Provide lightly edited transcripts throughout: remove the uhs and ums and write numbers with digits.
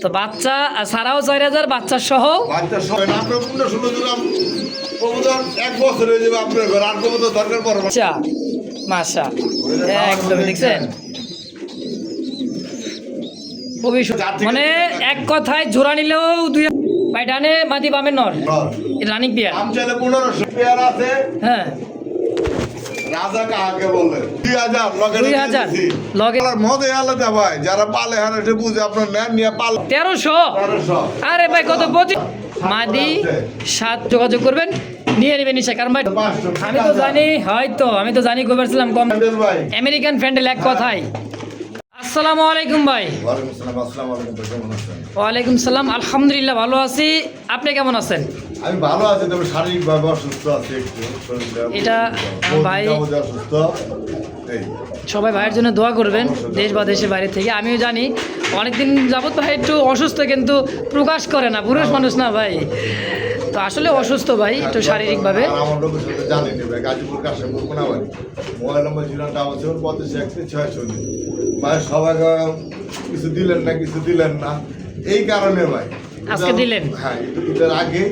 তো বাচ্চা সারাও 4000, বাচ্চা সহ বাচ্চা সহ আপনার 15-16 দিলাম কবুতর 1 বছর হয়ে যাবে আপনার ঘর আর কবুতর দরকার পড়বে না। আচ্ছা মাশা একদম দেখছেন খুবই মানে এক কথায় জোড়া নিলেও 2 ভাই ডানে মাদি বামে নর রানিং পেয়ার আম চাইলে 1500 পেয়ার আছে। হ্যাঁ রাজা কাকে বলে 2000 লগে 2000 লগে মদে আলাদা ভাই যারা পালে হারে সে বুঝে আপনার নেন নিয়ে পাল 1300 আরে ভাই কত 25 মাদি 7 যোগাযোগ করবেন নিয়ে নেবেন নিশা কারণ ভাই আমি তো জানি হয়তো আমি তো জানি গোবরছিলাম কম ভাই আমেরিকান ফ্যান্ডেল এক কথাই। আসসালামু আলাইকুম ভাই। ওয়ালাইকুম আসসালাম। আসসালামু আলাইকুম, কেমন আছেন? ওয়ালাইকুম সালাম, আলহামদুলিল্লাহ ভালো আছি, আপনি কেমন আছেন? আমি ভালো আছি, তবে শারীরিকভাবে অসুস্থ আছি একটু। এটা ভাই অসুস্থ। এই সবাই ভাইয়ের জন্য দোয়া করবেন দেশ বা দেশের বাইরে থেকে। আমিও জানি অনেকদিন যাবত ভাই একটু অসুস্থ, কিন্তু প্রকাশ করে না, পুরুষ মানুষ না ভাই, তো আসলে অসুস্থ ভাই একটু শারীরিকভাবে। আমার লোকের সাথে জানি না ভাই, গাজীপুর কাশিমপুর কোনাবাড়ি, মোবাইল নম্বর 081-85-640। ভাই সবাই কিছু দিলেন না, কিছু দিলেন না, এই কারণে ভাই আজকে দিলেন। হ্যাঁ ঈদের আগে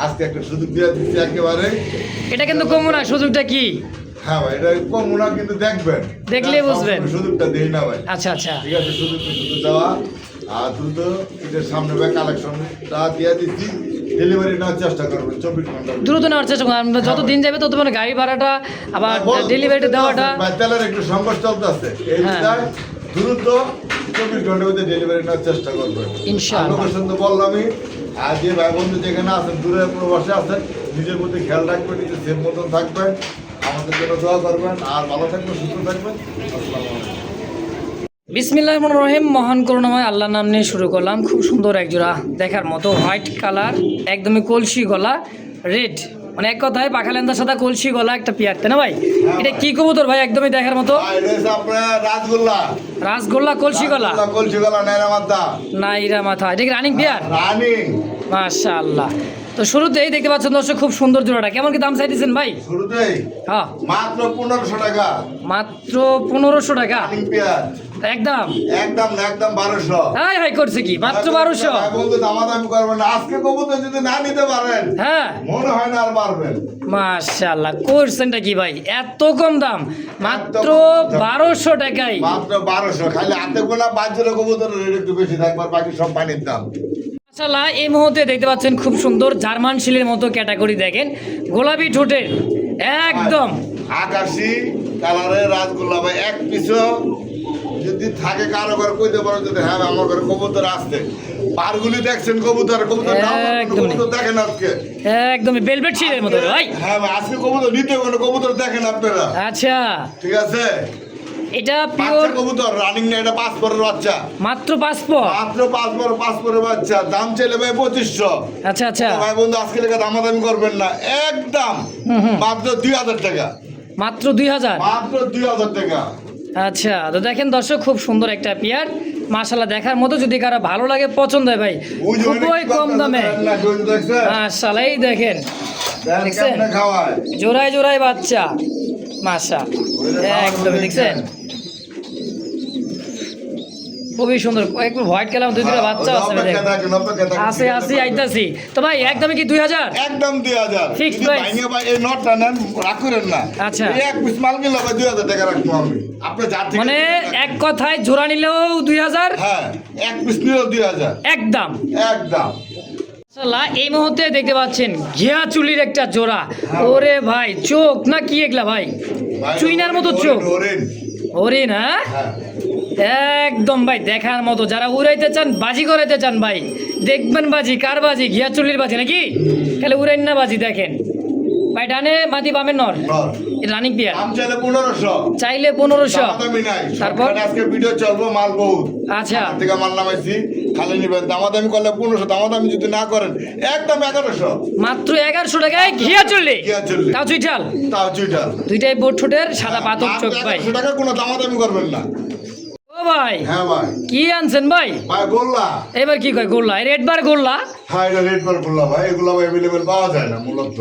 আজকে একটা সুযোগ দিয়ে দিচ্ছি একেবারে। এটা কিন্তু কমু না, সুযোগটা কি? হ্যাঁ ভাই এটা কম না, কিন্তু দেখবেন দেখলে বুঝবেন। সুযোগটা দেই না ভাই। আচ্ছা আচ্ছা ঠিক আছে, সুযোগ দেওয়া আর দ্রুত ঈদের সামনে ভাই কালেকশনটা দিয়ে দিচ্ছি। ডেলিভারি নেওয়ার চেষ্টা করবেন 24 ঘন্টা দ্রুত নেওয়ার চেষ্টা করুন, যত দিন যাবে তত মানে গাড়ি ভাড়াটা আবার ডেলিভারিটা দেওয়াটা তেলের একটু সংকট চলতেছে, এই দ্রুত 24 ঘন্টার মধ্যে ডেলিভারি নেওয়ার চেষ্টা করবেন ইনশাআল্লাহ। লোকেশন তো বললামই। আর যে ভাই বন্ধু যেখানে আছেন, দূরে প্রবাসে আছেন, নিজের প্রতি খেয়াল রাখবেন, নিজের সেফ মতন থাকবেন, আমাদের জন্য দোয়া করবেন, আর ভালো থাকবেন, সুস্থ থাকবেন। আসসালামু আলাইকুম। বিসমিল্লাহির রহমানির রহিম। মহান করুণাময় আল্লাহর নাম নিয়ে শুরু করলাম। খুব সুন্দর এক জোড়া দেখার মতো, হোয়াইট কালার, একদমই কলসি গলা, রেড, মানে এক কথায় পাখালেন্দার সাথে কলসি গলা একটা পেয়ার, তাই না ভাই? এটা কি কবুতর ভাই? একদমই দেখার মতো রাসগোল্লা, রাসগোল্লা কলসি গলা, কলসি গলা, নাইরা মাথা, নাইরা মাথা। এটা কি রানিং পেয়ার? রানিং, মাশাআল্লাহ। তো শুরুতেই দেখতে পাচ্ছেন দর্শক, খুব সুন্দর জোড়াটা। কেমন কি দাম চাইতেছেন ভাই? শুরুতেই হ্যাঁ মাত্র 1500 টাকা। মাত্র 1500 টাকা রানিং পেয়ার, একদম একদম না, একদম 1200। হাই হাই করছে কি মাত্র 1200? বলতে দামাদামি করবেন না, আজকে কবুতর যদি না নিতে পারেন হ্যাঁ মনে হয় না আর পারবেন। মাশাআল্লাহ, করছেনটা কি ভাই? এত কম দাম, মাত্র 1200 টাকায়। মাত্র 1200, খালি হাতে গোনা বাজারে কবুতর রেট একটু বেশি থাকবার, বাকি সব পানির দাম। মাশাআল্লাহ, এই মুহূর্তে দেখতে পাচ্ছেন খুব সুন্দর জার্মান শিলের মতো ক্যাটাগরি, দেখেন গোলাপি ঠোঁটের একদম আকাশি কালারের রাসগোল্লা ভাই, এক পিছও যদি থাকে কারো ঘরে কইতে পারো যদি হ্যাঁ আমার ঘরে কবুতর আসছে। পারগুলি দেখছেন কবুতর, কবুতর দেখেন আজকে একদমই ভেলভেট শিলের মতো ভাই। হ্যাঁ ভাই আজকে কবুতর নিতে কোনো কবুতর দেখেন আপনারা। আচ্ছা ঠিক আছে, এটা পিওর কবুতর রানিং না, এটা 5 পরের বাচ্চা, মাত্র 5 পর, মাত্র 5 পরের বাচ্চা। দাম চাইলে ভাই 2500। আচ্ছা আচ্ছা ভাই বন্ধু আজকে লেগে দামাদামি করবেন না, একদম মাত্র 2000 টাকা, মাত্র 2000, মাত্র 2000 টাকা। আচ্ছা তো দেখেন দর্শক, খুব সুন্দর একটা পেয়ার, মাশাআল্লাহ দেখার মতো। যদি কারো ভালো লাগে, পছন্দ হয় ভাই, খুবই কম দামে মাশাআল্লাহ। এই দেখেন জোড়ায় জোড়ায় বাচ্চা, মাশাআল্লাহ একদম দেখছেন খুবই সুন্দর। একটু হোয়াইট কালার, দুই দুটো বাচ্চা আছে আছে আইতাছি। তো ভাই একদমই কি 2000? একদম 2000 ফিক্সড প্রাইস। ভাই এই নটটা নেন, রাখ করেন না। আচ্ছা এই এক পিস মাল কিনলে ভাই 2000 টাকা রাখবো আমি। আপনি যা ঠিক মানে এক কথায় জোড়া নিলেও 2000, হ্যাঁ এক পিস নিলেও 2000 একদম একদম। মাশাআল্লাহ, এই মুহূর্তে দেখতে পাচ্ছেন ঘিয়া চুলির একটা জোড়া। ওরে ভাই চোখ না কি এগুলা ভাই? চুইনার মতো চোখ, হরিণ। হ্যাঁ একদম ভাই দেখার মতো। যারা উড়াইতে চান, বাজি করাইতে চান ভাই, দেখবেন বাজি কার বাজি? ঘিয়া চুলির বাজি নাকি? খালি উড়াইন না বাজি। দেখেন ভাই ডানে মাদি বামে নর, রানিং পেয়ার। দাম চাইলে 1500, চাইলে 1500। দামাদামি নাই। তারপর আজকে ভিডিও চলবো, মাল বহুত। আচ্ছা থেকে মাল নামাইছি, খালি নিবেন। দামাদামি করলে 1500, দামাদামি যদি না করেন একদম 1100, মাত্র 1100 টাকায় ঘিয়া চুলি, তাও চুইটাল, তাও চুইটাল, দুইটাই বোট ঠোঁটের, সাদা পাতক চোখ ভাই। 1100 টাকা, কোনো দামাদামি করবেন না। ও ভাই হ্যাঁ ভাই কি আনছেন ভাই? ভাই গোল্লা, এবার কি কয় গোল্লা? রেড বার গোল্লা, হ্যাঁ এটা রেড বার গোল্লা ভাই। এগুলো ভাই अवेलेबल পাওয়া যায় না মূলত।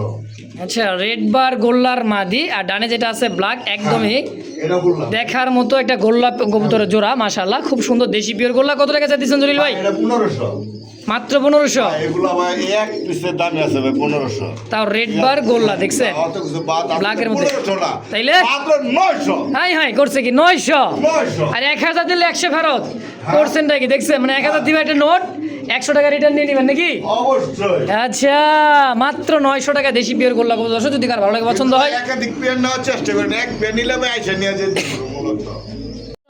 আচ্ছা, রেড বার গোল্লার মাদি আর ডানে যেটা আছে ব্ল্যাক, একদমই এটা বললাম দেখার মতো একটা গোল্লা কবুতরের জোড়া, মাশাআল্লাহ খুব সুন্দর দেশি পিওর গোল্লা। কত টাকা চাইতেছেন জলিল ভাই? এটা 1500 মাত্র 1500। এগুলো ভাই এক পিসের দাম আছে ভাই 1500। তাও রেড বার গোল্লা দেখছেন অত কিছু বাদ আছে, ব্ল্যাকের মধ্যে। 1500 না, তাইলে মাত্র 900। হাই হাই করছে কি 900 900 আর 1000 দিলে 100 ফেরত করছেন নাকি? দেখছেন মানে 1000 দিবে একটা নোট, 100 টাকা রিটার্ন নিয়ে নেবেন নাকি? অবশ্যই। আচ্ছা, মাত্র 900 টাকা দেশি পিওর গোল্লা কবুতর। দর্শক যদি কার ভালো লাগে পছন্দ হয়, একাধিক পেয়ার নেওয়ার চেষ্টা করেন, এক পেয়ার নিলে ভাই আইসা নিয়ে যেতে মূলত।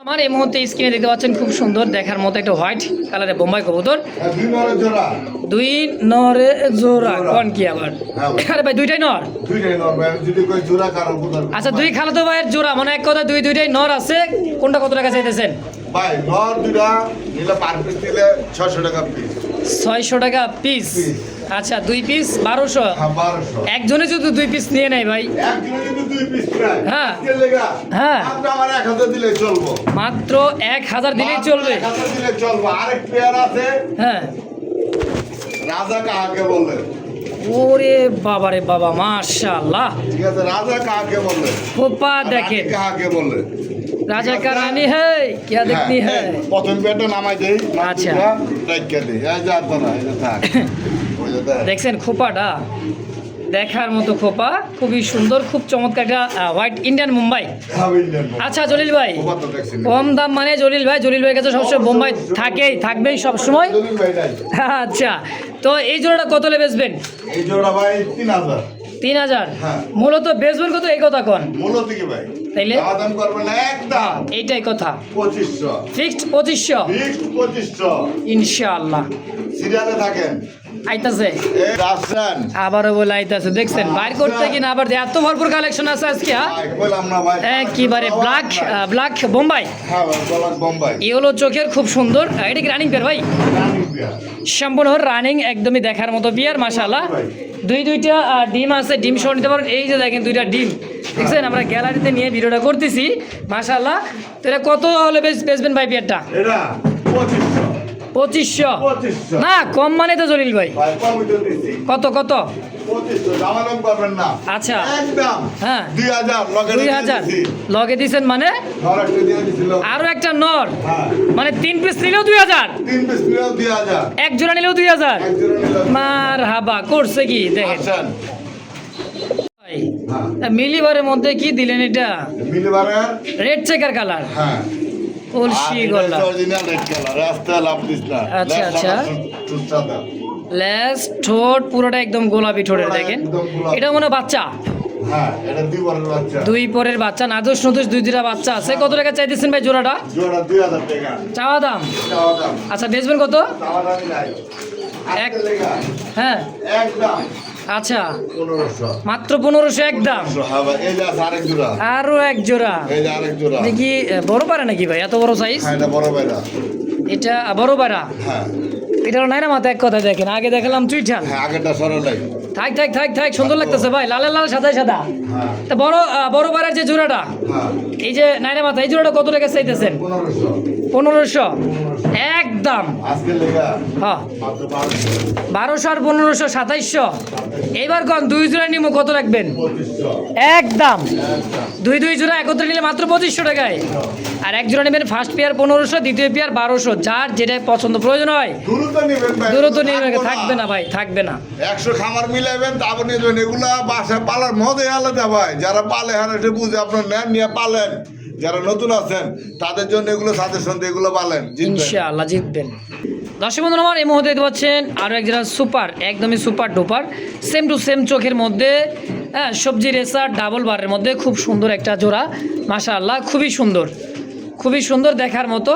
আমার এই মুহূর্তে স্ক্রিনে দেখতে পাচ্ছেন খুব সুন্দর দেখার মতো একটা হোয়াইট কালারের বোম্বাই কবুতর, হ্যাঁ, 2 নরের জোড়া, 2 নরে জোড়া। জোড়া। কোন কি আবার? হ্যাঁ ভাই। আরে ভাই দুইটাই নর। দুইটাই নর ভাই, যদি কই জোড়া কারো কোথাও আচ্ছা, দুই খালাতো ভাইয়ের জোড়া, মানে এক কথা দুইটাই নর আছে। কোনটা কত টাকা চাইতেছেন? ভাই নর দুইটা নিলে পার পিস নিলে 600 টাকা পিস। 600 টাকা পিস। আচ্ছা, 2 পিস 1200। হ্যাঁ 1200। একজনে যদি 2 পিস নিয়ে নেয় ভাই, একজনে যদি 2 পিস নেয়, হ্যাঁ। আজকের লেগা হ্যাঁ। আপনি আমার 1000 দিলে চলবো। মাত্র 1000 দিলেই চলবে। 1000 দিলে চলবো। আরেক পেয়ার আছে, হ্যাঁ। রাজা কাহাকে বলে? ওরে বাবা রে বাবা, মাশাআল্লাহ। ঠিক আছে, রাজা কাহাকে বলে? খোপা দেখেন, রানী কাহাকে বলে? রাজা কা রানী है क्या देखनी है। প্রথম পেয়ারটা নামাই দেই, আচ্ছা। রাইখা দেই। এই যা তো না, এটা থাক। ওই যে দেখ। দেখছেন খোপাটা দেখার মতো খোপা, খুবই সুন্দর, খুব চমৎকার একটা হোয়াইট ইন্ডিয়ান মুম্বাই। খাবে ইন্ডিয়ান বল। আচ্ছা জলিল ভাই, খোপা তো দেখছেন। কম দাম মানে জলিল ভাইয়ের কাছে সবসময় বোম্বাই থাকবেই সবসময়। জলিল ভাই নাই। আচ্ছা, তো এই জোড়াটা কত হলে বেচবেন? এই জোড়া ভাই 3000। 3000। হ্যাঁ। মূলত বেচবেন কত এই কথা কন? মূলত কি ভাই? তাইলে? দাম করবে না একদম। এইটাই কথা, 2500। Fixed 2500 fixed 2500। ইনশাআল্লাহ। সিরিয়ালে থাকেন। আইতাছে এই রাসেন। আবারও বলে আইতাছে, দেখছেন বাইর করতে কিনা আবার এত ভরপুর কালেকশন আছে আজকে। হ্যাঁ, ভাই কইলাম না ভাই। একেবারে ব্ল্যাক বোম্বাই। হ্যাঁ ভাই, বলাক বোম্বাই। এই হলো চোখের খুব সুন্দর। এটা কি রানিং পেয়ার ভাই? রানী পেয়ার। সম্পূর্ণ রানিং, একদমই দেখার মতো পিয়ার, মাশাআল্লাহ। দুইটা ডিম আছে, ডিম সহ নিতে পারেন। এই যে দেখেন দুইটা ডিম, দেখছেন আমরা গ্যালারিতে নিয়ে ভিডিওটা করতেছি, মাশাআল্লাহ। তো এটা কত হলে বেচবেন ভাই পিয়ারটা? এটা 2500। 2500। 2500। না কম মানে তো জলিল ভাই, ভাই কম তো দিছি। কত 2500 দাম করবেন না। আচ্ছা। একদম। হ্যাঁ। 2000 লগে 2000 লগে দিছেন মানে ধরাকে দিয়ে দিছিল। আরো একটা নর, হ্যাঁ। মানে 3 পিস নিলেও 2000, 3 পিস নিলেও 2000। এক জোড়া নিলেও 2000। এক জোড়া নিলেও। মার হাবা করছে কি দেখেন আসেন। ভাই। হ্যাঁ। মিলিবারের মধ্যে কি দিলেন এটা? মিলিবারের। রেড চেকার কালার, হ্যাঁ। কলসি গলা, অরিজিনাল রেড কালার। রাস্তা লাভ দিস না। আচ্ছা, আচ্ছা। সুস্বাদু। লেস ঠোঁট পুরোটা একদম গোলাপি ঠোঁটের, পুরোটা দেখেন একদম গোলাপি। এটা মনে হয় বাচ্চা, হ্যাঁ, এটা দুইবারের বাচ্চা। 2 পরের বাচ্চা, নাদুস নদুস 2টা বাচ্চা আছে। কত টাকা চাইতেছেন ভাই জোড়াটা? জোড়া 2000 টাকা। চাওয়া দাম? চাওয়া দাম। আচ্ছা, বেচবেন কত? চাওয়া দাম নাই। এক। আজকে লেগা। হ্যাঁ, একদম আচ্ছা 1500। মাত্র 1500 একদম। হ্যাঁ ভাই, এই যে আছে আরেক জোড়া। আরো এক জোড়া। এই যে আরেক জোড়া। দেখি বড় পারে নাকি ভাই, এত বড় সাইজ? হ্যাঁ, এটা বড় ভাইরা। এটা বড় পারা, হ্যাঁ। এটা নাই না মাথা এক কথা। দেখেন আগে দেখালাম চুইঠাল। হ্যাঁ, আগেরটা সরলাই। থাক সুন্দর লাগতেছে ভাই, লাল লাল সাদা সাদা। হ্যাঁ। তা বড় পাড়ার যে জোড়াটা, হ্যাঁ। এই যে নাইরা মাথা, এই জোড়াটা কত টাকা চাইতেছেন? 1500। 1500 একদম। আজকে লেগা হ্যাঁ, মাত্র 1200। 1200 আর 1500 2700। এইবার কোন দুই জোড়া নিমো কত রাখবেন? 2500। একদম। একদম। দুই জোড়া একত্রে নিলে মাত্র 2500 টাকায়। আর এক জোড়া নেবেন ফার্স্ট পেয়ার 1500, দ্বিতীয় পেয়ার 1200। যার যেটা পছন্দ প্রয়োজন হয় দ্রুত নিবেন ভাই। দূরত্ব নিয়ে থাকবে না ভাই, থাকবে না। 100 খামার মিলাইবেন, তারপর নিবেন। এগুলা বাসা পালার মজাই আলাদা ভাই। যারা পালে হারাতে বুঝে আপনার নেন, নিয়ে পালেন। যারা নতুন আছেন তাদের জন্য এগুলো সাজেশন দিয়ে এগুলো পালেন, জিতবেন। ইনশাআল্লাহ জিতবেন। দর্শক বন্ধুরা, আমার এই মুহূর্তে দেখতে পাচ্ছেন আরও এক জোড়া সুপার, একদমই super duper, same to same চোখের মধ্যে, হ্যাঁ, সবজি রেসার ডাবল বারের মধ্যে খুব সুন্দর একটা জোড়া, মাশাআল্লাহ খুবই সুন্দর দেখার মতো।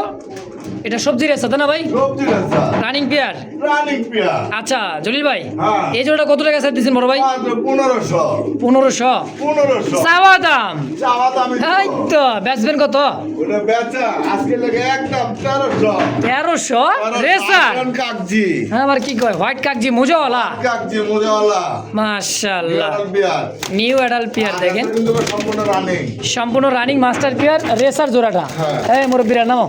এটা সবজি রেসা তাই না ভাই? সবজি racer. Running pair. Running pair. আচ্ছা জলিল ভাই, হ্যাঁ। এই জোড়াটা কত টাকা চাইতেছেন বড় ভাই? মাত্র 1500। 1500 1500। চাওয়া দাম? চাওয়া দামই তো। এই তো বেচবেন কত? ওটা বেচা আজকে লেগে একদম 1300। 1300 রেসার। কাকজি। হ্যাঁ, আবার কি কয় হোয়াইট কাকজি মোজাওয়ালা, কাকজি মোজাওয়ালা। মাশাআল্লাহ। বিয়ার বিয়ার। নিউ অ্যাডাল্ট পেয়ার দেখেন, কিন্তু সম্পূর্ণ রানিং। সম্পূর্ণ রানিং মাস্টার পেয়ার রেসার জোড়াটা। হ্যাঁ। এই মুরব্বিরা নামো,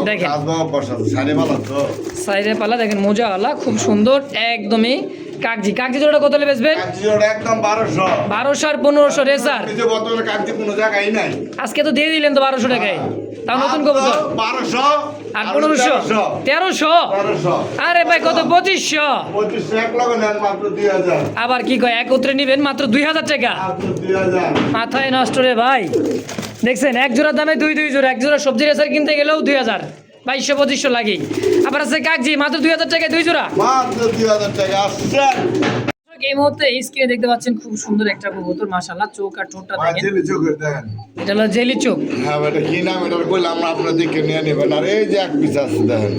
দেখেন কাজ বাবা বসা সাড়ে ভালো তো। সাইডের পালা দেখেন মোজাওয়ালা, খুব সুন্দর, একদমই কাগজি কাগজি জোড়াটা কত হলে বেচবেন? কাগজি জোড়া একদম 1200। 1200 আর 1500 রেসার। নিজে বর্তমানে কাগজি কোনো জায়গায় নাই। আজকে তো দিয়ে দিলেন তো 1200 টাকায়। তাও নতুন কবুতর 1200 আর 1500 1300। আরে ভাই কত 2500। 2500 এক লগে নেন মাত্র 2000। আবার কি কয় একত্রে নেবেন মাত্র 2000 টাকা। মাত্র 2000। মাথায় নষ্ট রে ভাই। দেখছেন এক জোড়ার দামে দুই জোড়া। এক জোড়া সবজি রেসার কিনতে গেলেও 2000 2200-2500 লাগে। আবার আছে কাগজি মাত্র 2000 টাকায় 2 জোড়া। মাত্র 2000 টাকা আসছে। এই মুহূর্তে এই স্ক্রিনে দেখতে পাচ্ছেন খুব সুন্দর একটা কবুতর, মাশাআল্লাহ। চোখ আর ঠোঁটটা দেখেন, জেলি চোখের দেখেন। এটা হলো জেলি চোখ। হ্যাঁ এটা কি নাম, এটা কইলাম আমরা আপনাদেরকে নিয়ে নেবেন। আর এই যে এক পিস আছে দেখেন।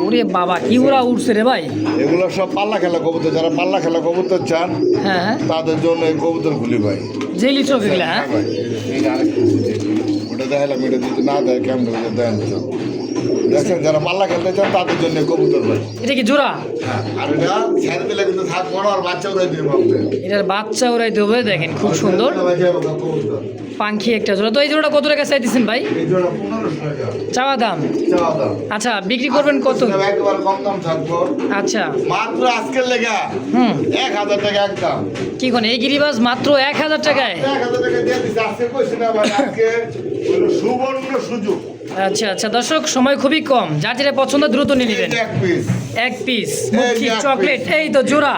ওরে বাবা কি ওরা উঠছে রে ভাই। এগুলো সব পাল্লা খেলা কবুতর, যারা পাল্লা খেলা কবুতর চান হ্যাঁ হ্যাঁ, তাদের জন্য এই কবুতর খুলি ভাই। জেলি চোখ এগুলা। হ্যাঁ ভাই, এই যে আরেকটা আছে যে, ওটা দেখালাম, এটা যদি না দেয় কেমন করে দেন তো। দেখছেন যারা পাল্লা খেলতে চান তাদের জন্য এই কবুতর ভাই। এটা কি জোড়া? হ্যাঁ, আর এটা ছেড়ে দিলে কিন্তু থাক বড় আর বাচ্চা উড়াই দিয়ে ভাববে। এটার বাচ্চা ওরাই দেবে, দেখেন খুব সুন্দর কবুতর। পাখি একটা জোড়া। তো এই জোড়াটা কত টাকা চাইতেছেন ভাই? এই জোড়া 1500 টাকা চাওয়া দাম। চাওয়া দাম। আচ্ছা বিক্রি করবেন কত? একেবারে কম দাম থাকবো আচ্ছা মাত্র আজকের লেগা হুম 1000 টাকা একদম। কি কোন এই গিরিবাজ মাত্র 1000 টাকায়? 1000 টাকা দিয়ে দিচ্ছি। আজকে কইছি না ভাই, আজকে হলো সুবর্ণ সুযোগ। আচ্ছা আচ্ছা দর্শক, সময় খুবই কম, যার যেটা পছন্দ দ্রুত নিয়ে নেবেন। এক পিস এক পিস এই যে এক চকলেট, এই তো জোড়া।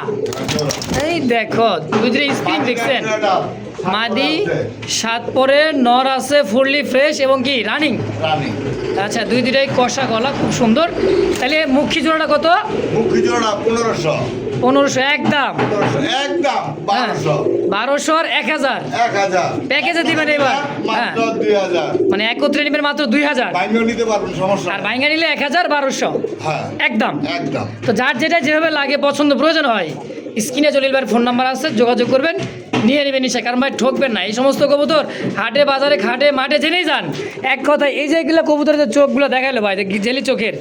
এই দেখো দুই স্প্রিং দেখছেন, মাদি 7 পরে নর আছে ফুললি ফ্রেশ এবং কি রানিং। রানী আচ্ছা দুইটাই কষা গলা, খুব সুন্দর। তাহলে মুখী জোড়াটা কত? মুখী জোড়া 1500। 1500 একদম। 1500 একদম 1200। 1200 আর 1000 1000 প্যাকেজে দিবেন এবার। হ্যাঁ মাত্র 2000। মানে একত্রে নেবেন মাত্র 2000, বাইমেও নিতে পারবেন, সমস্যা আর নাই। ভাঙ্গা নিলে 1200 হ্যাঁ একদম। একদম। তো যার যেটা যেভাবে লাগে পছন্দ প্রয়োজন হয়, স্ক্রিনে জলিলবার ফোন নাম্বার আছে, যোগাযোগ করবেন, নিয়ে নেবেন নিশ্চয়। কারণ ভাই ঠকবেন না, এই সমস্ত কবুতর হাটে বাজারে ঘাটে মাঠে জেনেই যান। এক কথায় এই যে এগুলো কবুতরের যে চোখগুলো দেখালো ভাই, জেলি চোখের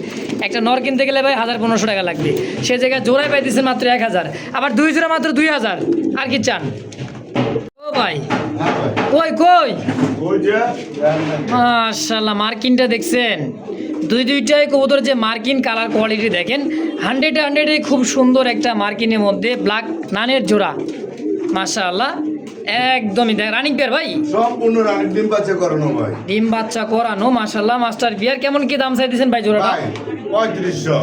একটা নর কিনতে গেলে ভাই 1500 টাকা লাগবে, সে জায়গায় জোড়ায় পাইতেছেন মাত্র 1000, আবার 2 জোড়া মাত্র 2000। আর কি চান? ও ভাই হ্যাঁ ভাই, কই কই ওই যে মাশাআল্লাহ, মার্কিনটা দেখছেন? দুইটাই কবুতর যে মার্কিন কালার কোয়ালিটি দেখেন, 100-এ খুব সুন্দর একটা মার্কিনের মধ্যে ব্ল্যাক নানের জোড়া, মাশাআল্লাহ একদমই দেখ রানিং পেয়ার ভাই, সম্পূর্ণ রানী ডিম বাচ্চা করানো ভাই। ডিম বাচ্চা করানো, মাশাআল্লাহ মাস্টার বিয়ার। কেমন কি দাম চাইতেছেন ভাই জোড়াটা? ভাই 3500।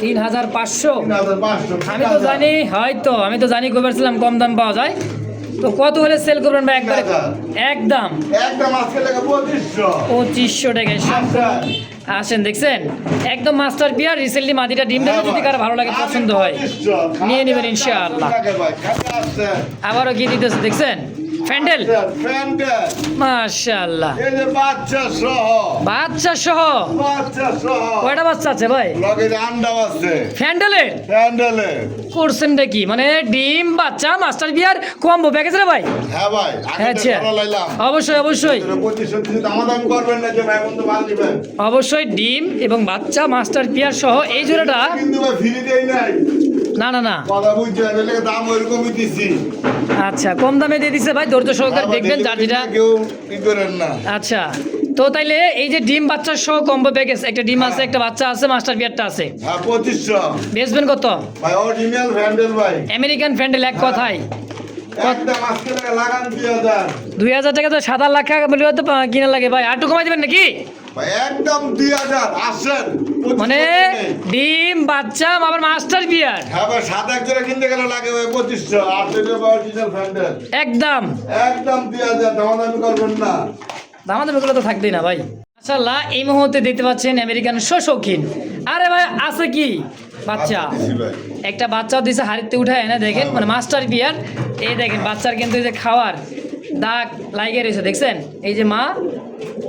3500। 3500। আমি তো জানি, হয়তো আমি তো জানি কবেছিলাম কম দাম পাওয়া যায়, তো কত হলে সেল করবেন ভাই একবারে? একদম একদম আজকে টাকা 2500। 2500 টাকায় আসেন। দেখছেন একদম মাস্টার বিয়ার, রিসেন্টলি মাদিটা ডিম দেবে, যদি কারো ভালো লাগে পছন্দ হয় নিয়ে নেবেন ইনশাআল্লাহ। আবারও কি দিতেছে দেখছেন, ফ্যান্ডেল মাশাআল্লাহ, এই যে বাচ্চা সহ, বাচ্চা সহ। বাচ্চা সহ কয়টা বাচ্চা আছে ভাই? লগে যে আন্ডা আছে ফ্যান্ডেলে প্যান্ডেলে। করছেনটা কি, মানে ডিম বাচ্চা মাস্টার বিয়ার কম্বো প্যাকেজ রে ভাই? হ্যাঁ ভাই, আচ্ছা লাইলাম অবশ্যই অবশ্যই 2500 দিতে দামাদামি করবেন না যে ভাই বন্ধু মাল দিবেন। অবশ্যই ডিম এবং বাচ্চা মাস্টার বিয়ার সহ এই জোড়াটা। কিন্তু ভাই ফ্রি দেই নাই, না না না, কথা বুঝছেন, এর লাগে দাম ওইরকমই দিছি। আচ্ছা কম দামে দিয়ে দিছে ভাই, ধৈর্য সহকারে দেখবেন যার যেটা। কেউ ই করেন না। আচ্ছা তো তাইলে এই যে ডিম বাচ্চা সহ কম্বো প্যাকেজ, একটা ডিম আছে একটা বাচ্চা আছে মাস্টার বিয়ারটা আছে, হ্যাঁ 2500 বেচবেন কত? ভাই অরিজিনাল ভ্যান্ডেল ভাই, আমেরিকান ফ্যান্ডেল এক কথায় একটা আজকে টাকা লাগান 2000। 2000 টাকা তো সাদা লাখা বলে তো কিনা লাগে ভাই, আটু কমাই দেবেন নাকি ভাই একদম 2000 আসেন। 2500 মানে নেই। ডিম বাচ্চা আবার মাস্টার বিয়ার হ্যাঁ ভাই, সাত এক জোড়া কিনতে গেলে লাগে ভাই 2500। আর সেটা অরিজিনাল ভ্যান্ডেল একদম। একদম 2000, দামাদামি করবেন না। দামাদামি গুলো তো থাকবেই না ভাই। মাশাআল্লাহ এই মুহূর্তে দেখতে পাচ্ছেন আমেরিকান শৌখিন। আরে ভাই আছে কি বাচ্চা, দিছি ভাই। একটা বাচ্চাও দিছে হাড়িতে উঠায় না, দেখেন মানে মাস্টার বিয়ার। এই দেখেন বাচ্চার কিন্তু এই যে খাওয়ার দাগ লাগিয়ে রয়েছে দেখছেন, এই যে মা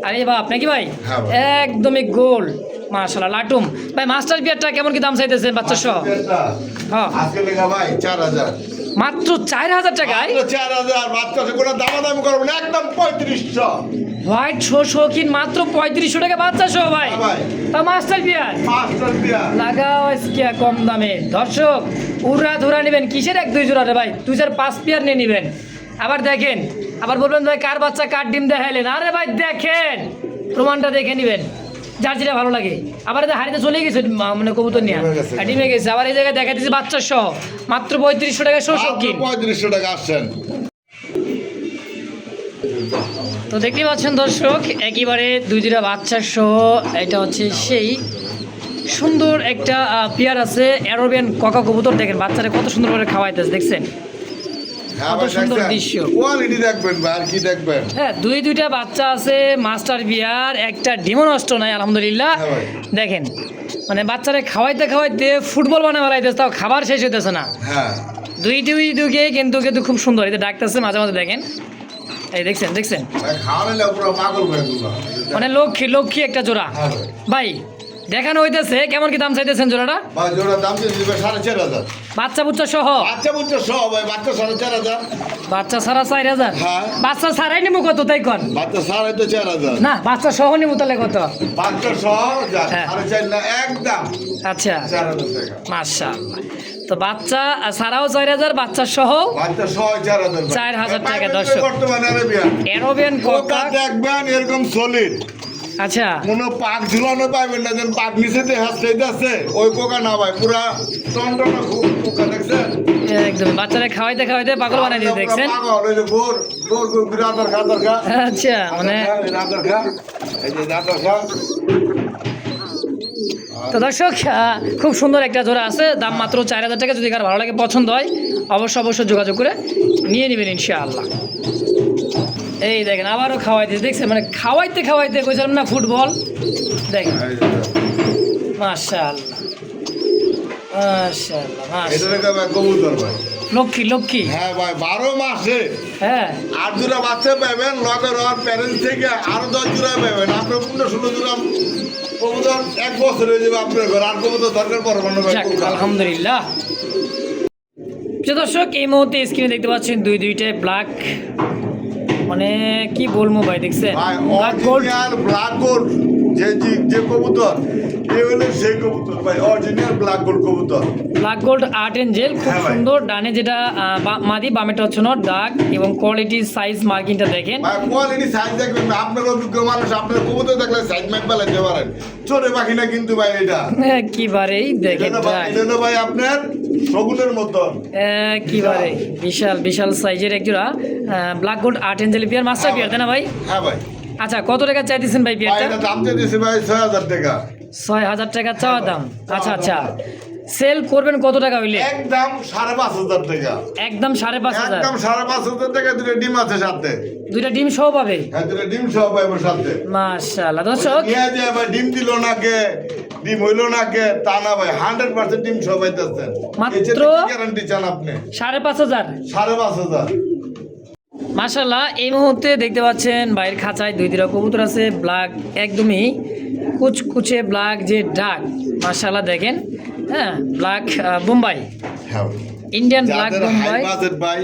আর এই বাপ নাকি ভাই, হ্যাঁ ভাই। একদমই গোল মাশাআল্লাহ লাটুম। ভাই মাস্টার বিয়ারটা কেমন কি দাম চাইতেছেন বাচ্চা সহ? হ্যাঁ আজকে লেখা ভাই 4000। মাত্র 4000 টাকায় 4000 বাচ্চা সে কোনো দামাদামি করবেন না, একদম 3500। হোয়াইট শৌখিন মাত্র 3500 টাকা বাচ্চা সহ ভাই, হ্যাঁ ভাই। তা মাস্টার বিয়ার মাস্টার দিয়া লাগাও আজকে কম দামে। দর্শক উড়া ধরা নেবেন কিসের 1-2 জোড়া রে ভাই, 2-4-5 পেয়ার নিয়ে নেবেন। আবার দেখেন, আবার বলবেন ভাই কার বাচ্চা কার ডিম দেখাইলেন, আরে ভাই দেখেন প্রমাণটা দেখে নেবেন। যার যেটা ভালো লাগে। আবার এটা হাড়িতে চলে গেছে মানে কবুতর নিয়ে ডিমে গেছে। ডিমে গেছে। আবার এই জায়গায় দেখা দিচ্ছে বাচ্চা সহ মাত্র 3500 টাকায় শৌখিন। 3500 টাকা আসছেন। তো দেখতে পাচ্ছেন দর্শক একেবারে 2 বাচ্চা সহ এটা হচ্ছে সেই সুন্দর একটা পেয়ার আছে অ্যারোবিয়ান ককা কবুতর। দেখেন বাচ্চারা কত সুন্দর করে খাওয়াইতেছে, দেখছেন হ্যাঁ কত ভাই, সুন্দর দেখছেন? দৃশ্য। কোয়ালিটি দেখবেন ভাই, আর কি দেখবেন? হ্যাঁ, দুইটা বাচ্চা আছে মাস্টার বিয়ার, একটা ডিমো নষ্ট নাই আলহামদুলিল্লাহ। হ্যাঁ ভাই। দেখেন মানে বাচ্চারা খাওয়াইতে খাওয়াইতে ফুটবল বানা বেড়াইতেছে, তাও খাবার শেষ হইতেছে না। হ্যাঁ দুইকে কিন্তু খুব সুন্দর এটা ডাকতেছে মাঝে মাঝে। দেখেন এই দেখছেন ভাই, খাওয়ালে পুরো পাগল হয়ে গেল। মানে লক্ষ্মী একটা জোড়া। হ্যাঁ ভাই। ভাই দেখানো হইতেছে কেমন কি দাম চাইতেছেন জোড়াটা? ভাই জোড়ার দাম দিয়েছি 4500। বাচ্চা বুচ্চা সহ বাচ্চা বুচ্চা সহ ভাই, বাচ্চা 4500। বাচ্চা ছাড়া 4000। হ্যাঁ। বাচ্চা ছাড়াই নেবো কত তাই কন? বাচ্চা সাড়ে তো 4000। না বাচ্চা সহ নেবো তাহলে কত? বাচ্চা সহ হ্যাঁ। 4.5 না একদম আচ্ছা 4000 টাকা। মাশাআল্লাহ। তো বাচ্চা ছাড়াও 4000, বাচ্চা সহ বাচ্চা সহ 4000। 4000 টাকা দর্শক। বর্তমানে আরবিয়ান অ্যারোবিয়ান কোকা কোকা। দেখবেন এরকম সলিড, আচ্ছা কোনো পাক ঝুলানো পাইবেন না, যেন পাক নিচেতে হাসতে আছে ওই কোকা না ভাই, পুরা টনটনা কোকা দেখছেন? একদম বাচ্চারা খাওয়াইতে খাওয়াইতে পাগল বানাই দিয়ে দেখছেন। পাগল ওই যে গোর গোর গোর রাতার খা দরকার। আচ্ছা মানে রাতার খা, এই যে রাতার খা। তো দর্শক খুব সুন্দর একটা জোড়া আছে, দাম মাত্র 4000 টাকা। যদি কার ভালো লাগে পছন্দ হয় অবশ্যই যোগাযোগ করে নিয়ে নেবেন ইনশাআল্লাহ। এই দেখেন আবারও খাওয়াইতে দেখছেন, মানে খাওয়াইতে কইছিলাম না ফুটবল। দেখেন মাশাআল্লাহ মাশাআল্লাহ এটা মাশাআল্লাহ। রেখে ভাই কবুতর ভাই। লক্ষ্মী হ্যাঁ ভাই, 12 মাসে হ্যাঁ 8 জোড়া বাচ্চা পাবেন, লগের ওর প্যারেন্টস থেকে আরো 10 জোড়া পাবেন। আপনার 15-16 জোড়া কবুতর 1 বছর হয়ে যাবে আপনার ঘর। আর কবুতর দরকার পড়বে না ভাই। যাক, আলহামদুলিল্লাহ। প্রিয় দর্শক এই মুহূর্তে স্ক্রিনে দেখতে পাচ্ছেন দুইটাই ব্ল্যাক, মানে কি বলবো ভাই দেখছেন ভাই black gold. Original black gold যে কবুতর, এই হলো সেই কবুতর ভাই, অরিজিনাল ব্ল্যাক গোল্ড কবুতর। ব্ল্যাক গোল্ড আর্ট এঞ্জেল খুব হ্যাঁ ভাই। সুন্দর। ডানে যেটা মাদি, বামেটা হচ্ছে নট দাগ, এবং কোয়ালিটি সাইজ মার্কিংটা দেখেন। ভাই কোয়ালিটি সাইজ দেখবেন, আপনার অভিজ্ঞ মানুষ আপনার কবুতর দেখলে সাইজ ম্যাপ পালাতে পারেন। চোরে পাখি না কিন্তু ভাই, এটা একেবারেই দেখেন ভাই, এটা তো ভাই আপনার শগুনের মতন। একেবারে বিশাল সাইজের এক জোড়া black gold art angel pair, master pair, তাই না ভাই? হ্যাঁ ভাই। আচ্ছা কত টাকা চাইতেছেন ভাই ভাই পিয়ারটা? এটা দাম দিয়েছি ভাই 6000 টাকা। 6000 টাকা চাওয়া দাম। আচ্ছা সেল করবেন কত টাকা হইলে? একদম 5500 টাকা। একদম 5500। একদম 5500 টাকা। দুটো ডিম আছে সাথে। দুইটা ডিম সহ পাবে? হ্যাঁ দুটো ডিম সহ পাইবো সাথে। মাশাআল্লাহ দর্শক। নিয়ে যে ভাই ডিম দিল না কে, ডিম হইলো না কে তা না ভাই, 100% ডিম সহ পাইতেছেন। মাত্র গ্যারান্টি চান আপনি? 5500। 5500। মাশাআল্লাহ এই মুহূর্তে দেখতে পাচ্ছেন বাইরের খাঁচায় দুইটা কবুতর আছে ব্ল্যাক, একদমই কুচকুচে ব্ল্যাক যে ডাক। মাশাআল্লাহ দেখেন, হ্যাঁ ব্ল্যাক বোম্বাই, হ্যাঁ ইন্ডিয়ান ব্ল্যাক যাদের হাই বোম্বাই। বাজেট ভাই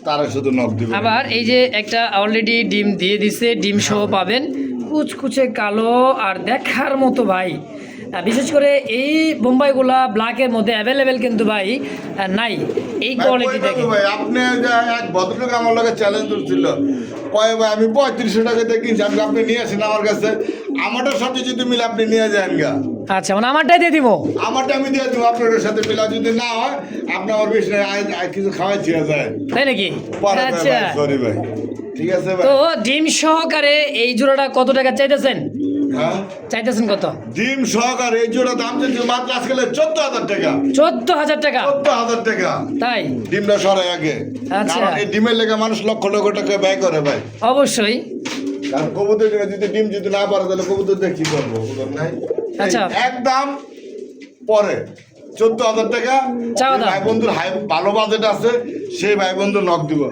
তারা শুধু নক দিবে। আবার এই যে একটা অলরেডি ডিম দিয়ে দিছে, ডিম সহ পাবেন, কুচকুচে কালো আর দেখার মতো ভাই। বিশেষ করে এই বোম্বাইগুলা ব্ল্যাকের মধ্যে অ্যাভেলেবেল কিন্তু ভাই নাই এই ভাই, কোয়ালিটি কই দেখেন। পাবো ভাই? আপনি যে এক ভদ্রলোক আমার লগে চ্যালেঞ্জ করছিল, কয় ভাই আমি 3500 টাকা দিয়ে কিনছি, আমি আপনি নিয়ে আসেন আমার কাছে, আমারটার সাথে যদি মিলে আপনি নিয়ে যান গা। আচ্ছা মানে আমারটাই দিয়ে দিব? আমারটা আমি দিয়ে দেবো, আপনার সাথে মিলা যদি না হয় আপনি আমার বেশি কিছু খাওয়াই ছিয়া যায়। তাই নাকি? পরে আচ্ছা সরি ভাই, ঠিক আছে ভাই। তো ডিম সহকারে এই জোড়াটা কত টাকা চাইতেছেন? হ্যাঁ চাইতেছেন কত? ডিম সহকারে এই জোড়া দাম দিচ্ছে মাত্র আজকাল 14000 টাকা। 14000 টাকা? 14000 টাকা। তাই? ডিমটা সরাই আগে। আচ্ছা। কারণ এই ডিমের লেগে মানুষ লক্ষ লক্ষ টাকা ব্যয় করে ভাই। অবশ্যই। কারণ কবুতর যদি ডিম যদি না পারে তাহলে কবুতর দিয়ে কি করবো? কবুতর নাই। আচ্ছা। একদম পরে 14000 টাকা। চাওয়া যে দাম। ভাই বন্ধুর হাই ভালো বাজেট আছে সেই ভাই বন্ধু নক দিব।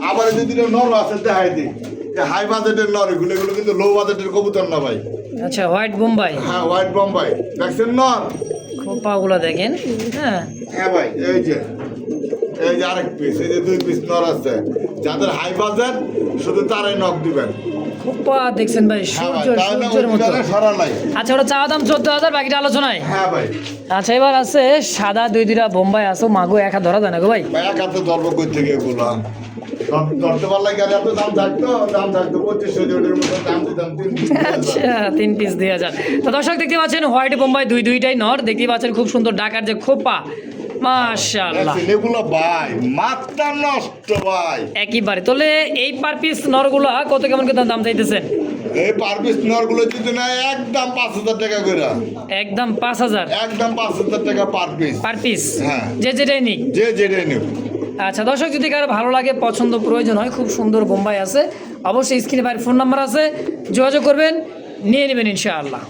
আবার যদি নর আছে দেখাই দিই যে হাই বাজেটের নর, এগুলো কিন্তু লো বাজেটের কবুতর না ভাই। আচ্ছা হোয়াইট বোম্বাই। হ্যাঁ হোয়াইট বোম্বাই দেখছেন নর? খোপাগুলো দেখেন। হ্যাঁ হ্যাঁ ভাই এই যে আরেক পিস, এই যে 2 পিস নর আছে। যাদের হাই বাজেট শুধু তারাই নক দিবেন। খোপা দেখছেন ভাই, হ্যাঁ ভাই, তাহলে সূর্যের মতো। ওইখানে সরা নাই। আচ্ছা ওটা চাওয়া দাম 14000, বাকিটা আলোচনায়। হ্যাঁ ভাই। আচ্ছা এবার আছে সাদা দুইটা বোম্বাই আছে, মাগো একা ধরা যায় না গো ভাই। ভাই এক হাতে ধরবো কই থেকে এগুলো? ধরতে পারলে গেলে এত দাম থাকতো 2500 ওটার মতো দাম দিতাম 3 পিস। আচ্ছা 3 পিস 2000। তো দর্শক দেখতে পাচ্ছেন হোয়াইট বোম্বাই দুইটাই নর, দেখতে পাচ্ছেন খুব সুন্দর ঢাকার যে খোপা, মাশাআল্লাহ এগুলো ভাই মাত্রা নষ্ট ভাই একেবারে। তাহলে এই পার পিস নরগুলা কত কেমন করে দাম চাইতেছেন? এই পার পিস নরগুলো যদি না একদম 5000 টাকা করে, একদম 5000 একদম 5000 টাকা পার পিস। পার পিস, হ্যাঁ। যে যেটাই নিক। যে যেটাই নিব। আচ্ছা দর্শক, যদি কারো ভালো লাগে, পছন্দ প্রয়োজন হয়, খুব সুন্দর বোম্বাই আছে, অবশ্যই স্ক্রিনে বাইরের ফোন নাম্বার আছে, যোগাযোগ করবেন, নিয়ে নেবেন ইনশাআল্লাহ।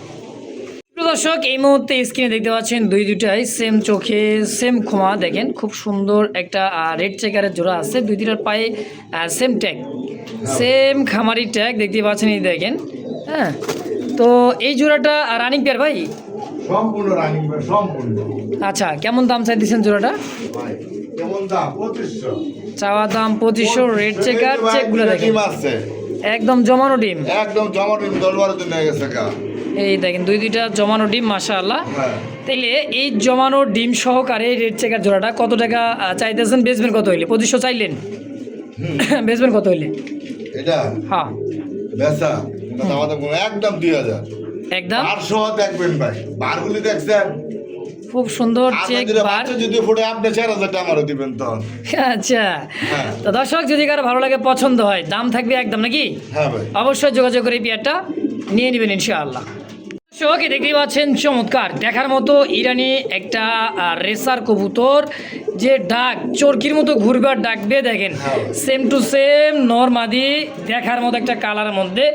প্রিয় দর্শক, এই মুহূর্তে স্ক্রিনে দেখতে পাচ্ছেন দুইটাই সেম চোখে সেম খোমা, দেখেন খুব সুন্দর একটা রেড চেকারের জোড়া আছে, দুইটার পায়ে সেম ট্যাগ, সেম খামারি ট্যাগ দেখতে পাচ্ছেন, এই দেখেন। হ্যাঁ, তো এই জোড়াটা রানিং পেয়ার ভাই? সম্পূর্ণ রানিং ভাই, সম্পূর্ণ। আচ্ছা, কেমন দাম চাই দিচ্ছেন জোড়াটা? ভাই কেমন দাম? 2500 চাওয়া দাম 2500। রেড চেকার চেকগুলো দেখেন, ডিম আছে একদম জমানো ডিম, একদম জমা ডিম 10-12 দিন হয়ে গেছে কা। এই দেখেন দুইটা জমানো ডিম, মাশাআল্লাহ। হ্যাঁ। তাইলে এই জমানো ডিম সহকারে রেড চেকার জোড়াটা কত টাকা চাইতেছেন? বেচবেন কত হইলে? 2500 চাইলেন, বেচবেন কত হইলে? এটা হ্যাঁ, বেচা আমাদের একদম 2000। একদম 800 দেখবেন ভাই, বারগুলি দেখছেন খুব সুন্দর চেক বার। যদি ফুটে আপনি 4000 টাকা আমারও দিবেন তো। আচ্ছা, হ্যাঁ। তো দর্শক যদি কারো ভালো লাগে, পছন্দ হয়, দাম থাকবে একদম নাকি? হ্যাঁ ভাই, অবশ্যই যোগাযোগ করে এই পেয়ারটা নিয়ে নেবেন ইনশাআল্লাহ। দর্শক, দেখতেই পাচ্ছেন চমৎকার দেখার মতো ইরানি একটা রেসার কবুতর, যে ডাক চরকির মতো ঘুরবার ডাকবে, দেখেন সেম টু সেম নর মাদি, দেখার মতো একটা কালারের মধ্যে,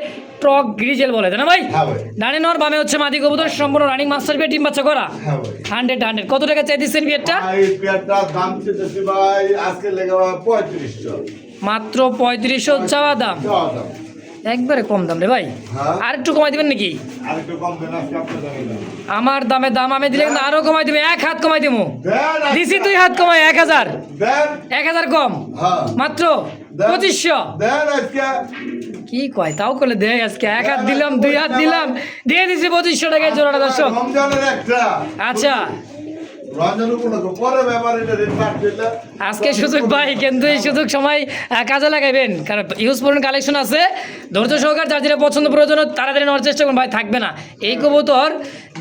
টক গ্রিজেল বলে, তাই না ভাই? হ্যাঁ ভাই, ডানে নর বামে হচ্ছে মাদি কবুতর, সম্পূর্ণ রানিং মাস্টার পেয়ার, ডিম বাচ্চা করা। হ্যাঁ ভাই, 100 কত টাকা চাই দিচ্ছেন পেয়ারটা? এই পেয়ারটার দাম চেয়েছি ভাই আজকে লেগে 3500। মাত্র 3500 চাওয়া দাম, চাওয়া দাম। একবারে কম দাম রে ভাই, হ্যাঁ। আর একটু কমাই দিবেন নাকি? আর একটু কম দেন আজকে আপনার দামে। আমার দামে দাম আমি দিলে কিন্তু আরো কমাই দিবে, 1 হাত কমাই দেবো। দেন আজকে। দিছি 2 হাত কমাই, 1000, দেন। 1000 কম, হ্যাঁ। মাত্র দেন। 2500। দেন আজকে। কি কয় তাও করলে দেয়, আজকে 1 হাত দিলাম, 2 হাত দিলাম, দিয়ে দিছি 2500 টাকায় জোড়াটা দর্শক। রমজানের একটা। আচ্ছা, রমজানের কোনো পরে ব্যাপার, এটা রেট কাট দিলে। আজকে সুযোগ ভাই, কিন্তু এই সুযোগ সময় কাজে লাগাইবেন, কারণ ইউজ পূর্ণ কালেকশন আছে, ধৈর্য সহকার যার যেটা পছন্দ প্রয়োজন তাড়াতাড়ি নেওয়ার চেষ্টা করুন ভাই, থাকবে না। এই কবুতর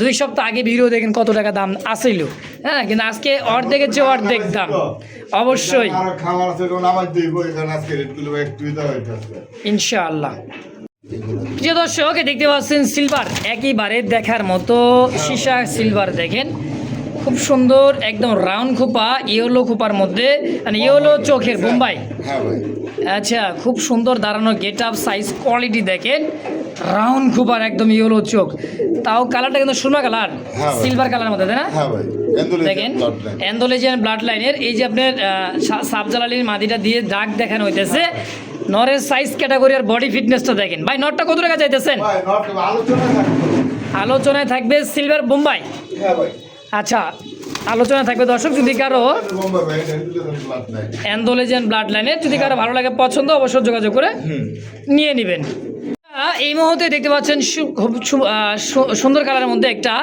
2 সপ্তাহ আগে ভিডিও দেখেন কত টাকা দাম আসছিল, হ্যাঁ, কিন্তু আজকে অর্ধেকের চেয়ে অর্ধেক দাম, অবশ্যই আর খাবার আছে কোন আমার দিব, এখানে আজকে রেটগুলো একটু দাও হইতাছে ইনশাআল্লাহ। প্রিয় দর্শক, দেখতে পাচ্ছেন সিলভার, একেবারে দেখার মতো সীসা সিলভার, দেখেন খুব সুন্দর, একদম রাউন্ড খোপা, ইয়েলো খোপার মধ্যে, মানে ইয়েলো চোখের বোম্বাই। হ্যাঁ ভাই, আচ্ছা, খুব সুন্দর দাঁড়ানো গেট আপ, সাইজ কোয়ালিটি দেখেন, রাউন্ড খোপার, একদম ইয়েলো চোখ, তাও কালারটা কিন্তু সুরমা কালার, হ্যাঁ ভাই। সিলভার কালার মধ্যে, তাই না? হ্যাঁ ভাই, দেখেন অ্যান্ডোলেজিয়ান ব্লাড লাইনের, এই যে আপনার সাবজালালির মাদিটা দিয়ে দাগ দেখানো হইতেছে, নরের সাইজ ক্যাটাগরি আর বডি ফিটনেসটা দেখেন ভাই। নটটা কত টাকা চাইতেছেন? ভাই নট আলোচনা থাকবে। আলোচনায় থাকবে সিলভার বোম্বাই। হ্যাঁ ভাই, আচ্ছা, আলোচনা থাকবে দর্শক, যদি কারো বোম্বাই ভাই, এটা দিলে তো লাভ নাই। অ্যান্ডোলেজিয়ান ব্লাড লাইনের যদি কারো ভালো লাগে, পছন্দ, অবশ্যই যোগাযোগ করে নিয়ে নেবেন। এই মুহূর্তে দেখতে পাচ্ছেন খুব সুন্দর কালারের মধ্যে একটা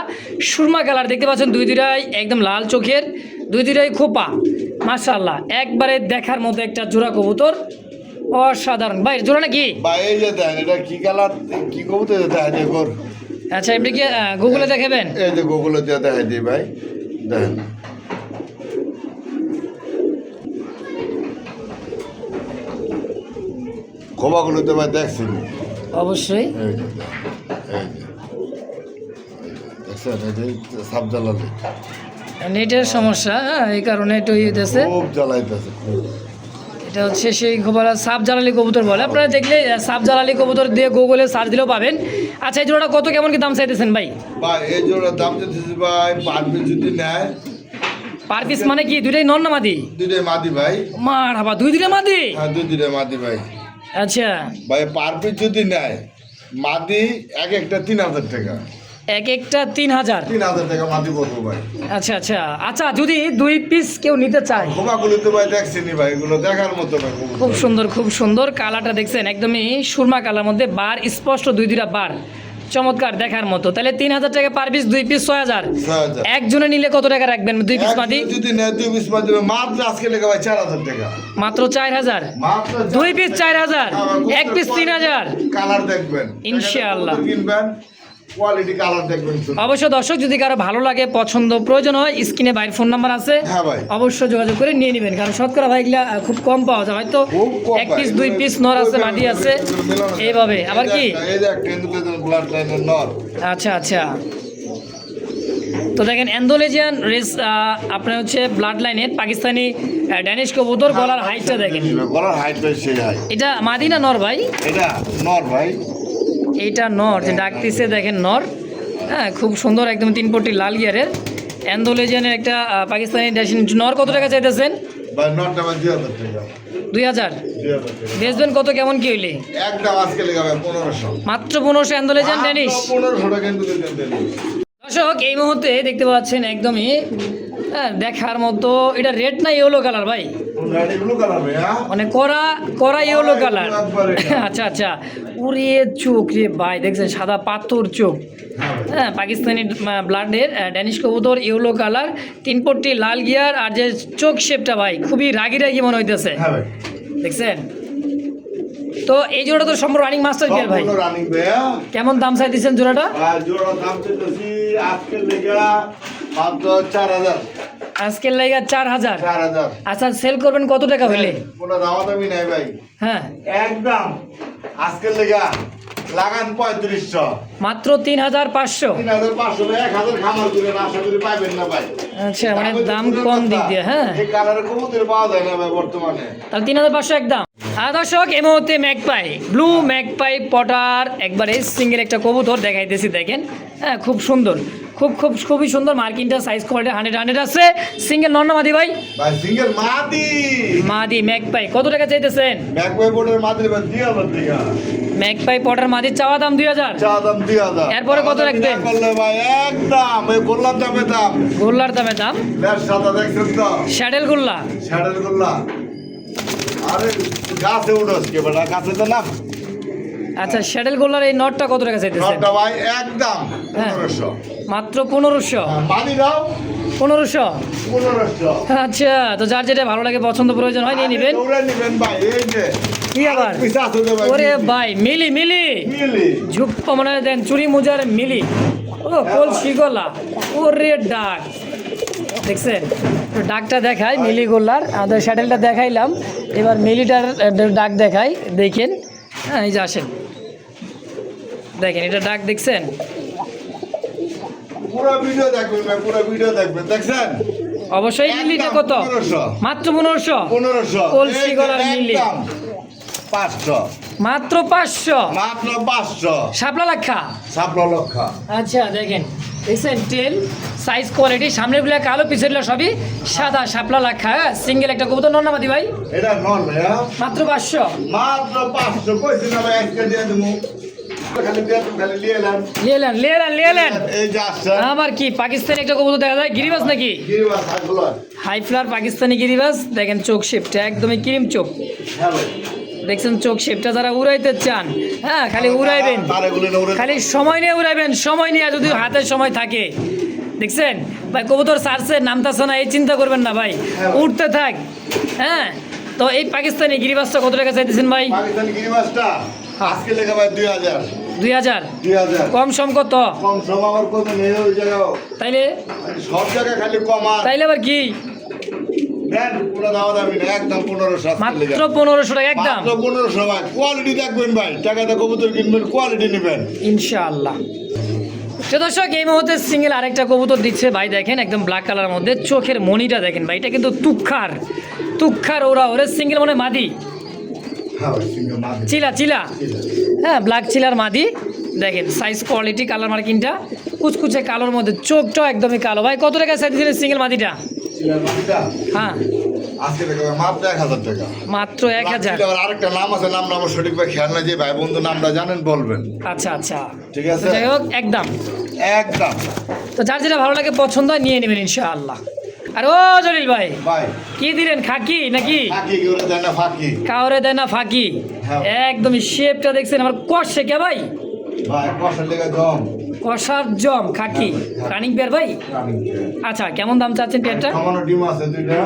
সুরমা কালার দেখতে পাচ্ছেন, দুইটাই একদম লাল চোখের, দুইটাই খোপা, মাশাআল্লাহ, একবারে দেখার মতো একটা জোড়া কবুতর, অসাধারণ ভাই। জোড়া নাকি ভাই এই যে দেন, এটা কি কালার, কি কবুতর দেখাই দিয়ে কর। আচ্ছা, এমনি কি গুগলে দেখাবেন? এই যে গুগলে দিয়ে দেখাই দিই ভাই, দেন খোবাগুলোতে ভাই দেখছি। অবশ্যই এই যে এই যে দেখছেন, এই যে সাপ জ্বালালে নেটের সমস্যা, হ্যাঁ, এই কারণে একটু ইয়ে দিতেছে। খুব জ্বালাইতেছে খুব। এটা হচ্ছে সেই খবর, সাপ জ্বালালি কবুতর বলে, আপনারা দেখলে সাপ জ্বালালি কবুতর দিয়ে গুগলে সার্চ দিলেও পাবেন। আচ্ছা, এই জোড়াটা কত কেমন কি দাম চাইতেছেন ভাই? ভাই এই জোড়ার দাম দিতেছি ভাই, পারবে যদি নেয় পার পিস মানে কি দুইটাই নর না মাদি? দুইটাই মাদি ভাই। মার হাবা, দুইটা মাদি? হ্যাঁ, দুইটাই মাদি ভাই। আচ্ছা, ভাই পারবে যদি নেয় মাদি এক একটা 3000 টাকা, এক একটা 3000। 3000 টাকা মাদি পড়বো ভাই। আচ্ছা আচ্ছা আচ্ছা, যদি 2 পিস কেউ নিতে চায়? খোমাগুলো তো ভাই দেখছিনি ভাই, এগুলো দেখার মতো ভাই। খুব সুন্দর, খুব সুন্দর কালারটা দেখছেন, একদমই সুরমা কালার মধ্যে, বার স্পষ্ট, দুইটা বার চমৎকার দেখার মতো। তাহলে 3000 টাকা পার পিস, 2 পিস 6000। 6000 একজনে নিলে কত টাকা রাখবেন 2 পিস মাদি? যদি নেয় 2 পিস মাদি মাত্র আজকে লেগে ভাই 4000 টাকা, মাত্র 4000। মাত্র 2 পিস 4000, 1 পিস 3000। কালার দেখবেন ইনশাআল্লাহ। কিনবেন কোয়ালিটি কালার দেখবেন। অবশ্য দর্শক যদি কারো ভালো লাগে, পছন্দ, প্রয়োজন হয়, স্ক্রিনে ভাইয়ের ফোন নাম্বার আছে, হ্যাঁ ভাই অবশ্যই যোগাযোগ করে নিয়ে নেবেন। কারণ শতকরা ভাইগুলা খুব কম পাওয়া যায়, হয়তো খুব কম 1 পিস ভাই। 2 পিস নর আছে, মাদি আছে, এইভাবে। আবার কি এই যে একটা ইন্দুলেশন ব্লাড লাইনের নর। আচ্ছা আচ্ছা। তো দেখেন অ্যান্ডোলেজিয়ান রেস আপনার হচ্ছে ব্লাড লাইনের পাকিস্তানি ড্যানিশ কবুতর। গলার হাইটটা দেখেন, গলার হাইটটা সেই হাই। এটা মাদি না নর ভাই? এটা নর ভাই। এইটা নর, যে ডাকতেছে দেখেন নর। হ্যাঁ, খুব সুন্দর একদম 3 পট্টি লাল গিয়ারের অ্যান্ডোলেজিয়ানের একটা পাকিস্তানি ড্যানিশ নর। কত টাকা চাইতেছেন? ভাই নরটা ভাই 2000 টাকা। 2000। 2000 টাকা বেচবেন কত, কেমন কি হইলে? একদম আজকে লেগে ভাই 1500। মাত্র 1500 অ্যান্ডোলেজিয়ান ড্যানিশ। 1500 টাকা ইন্দুলেশন ড্যানিশ। দর্শক এই মুহূর্তে দেখতে পাচ্ছেন একদমই দেখার মতো। এটা রেড না ইয়েলো কালার ভাই? রেড ব্লু কালার ভাই। হ্যাঁ মানে করা ইয়েলো কালার। একবারে এটা। আচ্ছা আচ্ছা। উরে চোখ রে ভাই, দেখছেন সাদা পাথর চোখ। হ্যাঁ, পাকিস্তানি ব্লাডের ড্যানিশ কবুতর, ইয়েলো কালার, 3 পট্টি লাল গিয়ার, আর যে চোখ শেপটা ভাই খুবই রাগি রাগি মনে হইতেছে। হ্যাঁ ভাই দেখছেন? তো এই জোড়াটা তো সম্পূর্ণ রানিং মাস্টার গিয়ার ভাই। সম্পূর্ণ রানিং ভাইয়া। কেমন দাম চাই দিচ্ছেন জোড়াটা? আর জোড়ার দাম চাইতেছি আজকে লেগে মাত্র 4000। আজকের লাইগা 4000। 4000। আচ্ছা, সেল করবেন কত টাকা হইলে? কোনো দামাদামি নাই ভাই, হ্যাঁ, একদম আজকের লেগে লাগান 3500। মাত্র 3500। 3500 ভাই, 1000 খামার করে আশা করি পাবেন না ভাই। আচ্ছা, মানে দাম কম দিক দিয়ে। হ্যাঁ, এই কালারের কবুতর পাওয়া যায় না ভাই বর্তমানে। তাহলে 3500 একদম। আর দর্শক এই মুহূর্তে ম্যাকপাই, ব্লু ম্যাকপাই পটার একবারে সিঙ্গেল একটা কবুতর দেখাইতেছি। দেখেন, হ্যাঁ, খুব সুন্দর, খুবই সুন্দর। মার্কিনটা সাইজ কোয়ালিটি 100 আছে। সিঙ্গেল নর না মাদি ভাই? ভাই সিঙ্গেল মাদি। মাদি ম্যাকপাই। কত টাকা চাইতেছেন? ব্যাকওয়ে বোর্ডের মাদি ভাই 2000 টাকা। ম্যাকপাই পটার মাদির চাওয়া দাম 2000। চা দাম 2000। এরপরে কত রাখবেন? করলে ভাই একদম এই গোল্লার দামে দাম। গোল্লার দামে দাম। লেস সাদা দেখছেন তো? শ্যাডেল গোল্লা। শ্যাডেল গোল্লা। আরে গাছে উড়স কে বড় গাছে তো না। আচ্ছা, শ্যাডেল গোল্লার এই নটটা কত টাকা চাইতেছেন? নটটা ভাই একদম হ্যাঁ। 1500। মাত্র 1500। মাদি দাও 1500। 1500। আচ্ছা, তো যার যেটা ভালো লাগে, পছন্দ, প্রয়োজন হয় নিয়ে নেবেন। ওরা নেবেন ভাই। এই যে কি আবার? পিছা আছে ভাই। ওরে ভাই, মিলি মিলি ঝুপ মানে দেন চুরি মুজার মিলি। ও কলসি গলা। ওরে ডাক, দেখছেন? তো ডাকটা দেখাই মিলি গোল্লার। আমাদের শ্যাটেলটা দেখাইলাম, এবার মিলিটার ডাক দেখাই। দেখেন, হ্যাঁ, এই যে আসেন, দেখেন এটা ডাক দেখছেন? পুরো ভিডিও দেখবেন ভাই, পুরো ভিডিও দেখবেন। দেখছেন? অবশ্যই। মিলিটা কত? 1500। মাত্র 1500। 1500। কলসি গলার মিলি। একদম 500। মাত্র 500। মাত্র 500। শাপলা লাক্ষা। সাপলা লক্ষা। আচ্ছা, দেখেন, দেখছেন? টেল সাইজ কোয়ালিটি, সামনের গুলা কালো, পিছের গুলা সবই সাদা। শাপলা লাক্ষা। সিঙ্গেল একটা কবুতর নর না মাদি ভাই? এটা নন ভাইয়া। মাত্র 500। মাত্র 500 কইছি না ভাই, আজকে দিয়ে দেবো। খালি দিয়ে দেবো, খালি নিয়ে এলাম। লিয়েলেন। এই যে আসছে আমার কি পাকিস্তানি একটা কবুতর দেখা যায়, গিরিবাজ নাকি? গিরিবাস হাতগুলো। হাই ফ্লার পাকিস্তানি গিরিবাজ। দেখেন চোখ শেপটা একদমই ক্রিম চোখ। হ্যাঁ ভাই। দেখছেন চোখ শেপটা? যারা উড়াইতে চান, হ্যাঁ, খালি উড়াইবেন, তারেগুলো না উড়ে। খালি সময় নিয়ে উড়াইবেন। সময় নিয়ে যদি হাতের সময় থাকে, দেখছেন ভাই? কবুতর ছাড়ছে, নামতাছে না, এই চিন্তা করবেন না ভাই, উঠতে থাক। হ্যাঁ, তো এই পাকিস্তানি গিরিবাজটা কত টাকা চাইতেছেন ভাই? পাকিস্তানি গিরিবাসটা আজকে লেখা ভাই 2000। 2000। 2000। কম সম কত? কম সম আবার কত নেই ওই জায়গায়। তাইলে সব জায়গায় খালি কম আর তাইলে আবার কি? দেন পুরো দাওয়া দামি না, একদম 1500 মাত্র 1500 টাকা একদম। মাত্র 1500 ভাই। কোয়ালিটি দেখবেন ভাই, টাকাতে কবুতর কিনবেন, কোয়ালিটি নেবেন ইনশাআল্লাহ। তো দর্শক এই মুহূর্তে সিঙ্গেল আরেকটা কবুতর দিচ্ছে ভাই। দেখেন একদম ব্ল্যাক কালারের মধ্যে, চোখের মনিটা দেখেন ভাই, এটা কিন্তু তুক্ষার ওরে সিঙ্গেল মনে মাদি। হ্যাঁ ভাই, সিঙ্গেল মাদি। চিলা। হ্যাঁ, ব্ল্যাক চিলার মাদি। দেখেন সাইজ কোয়ালিটি, কালার মার্কিংটা কুচকুচে কালোর মধ্যে, চোখটাও একদমই কালো। ভাই কত টাকা চাই দিলেন সিঙ্গেল মাদিটা? চিলার মাদিটা হ্যাঁ, আজকে লেখা ভাই মাত্র 1000 টাকা। মাত্র 1000। চিলার আরেকটা নাম আছে, নামটা আমার সঠিক ভাই খেয়াল নাই। যে ভাই বন্ধু নামটা জানেন বলবেন। আচ্ছা, ঠিক আছে? যাই হোক একদম। একদম। তো যার যেটা ভালো লাগে, পছন্দ হয়, নিয়ে নেবেন ইনশাআল্লাহ। আর ও জলিল ভাই, ভাই কি দিলেন? খাকি নাকি? ফাঁকি কি করে দেয় না? ফাঁকি কাউরে দেয় না ফাঁকি। হ্যাঁ। একদমই শেপটা দেখছেন আমার কষে কে ভাই? ভাই কষার লেগে জম কষার জম খাকি রানিং পেয়ার ভাই। আচ্ছা কেমন দাম চাচ্ছেন পেয়ারটা? খামানো ডিম আছে দুইটা,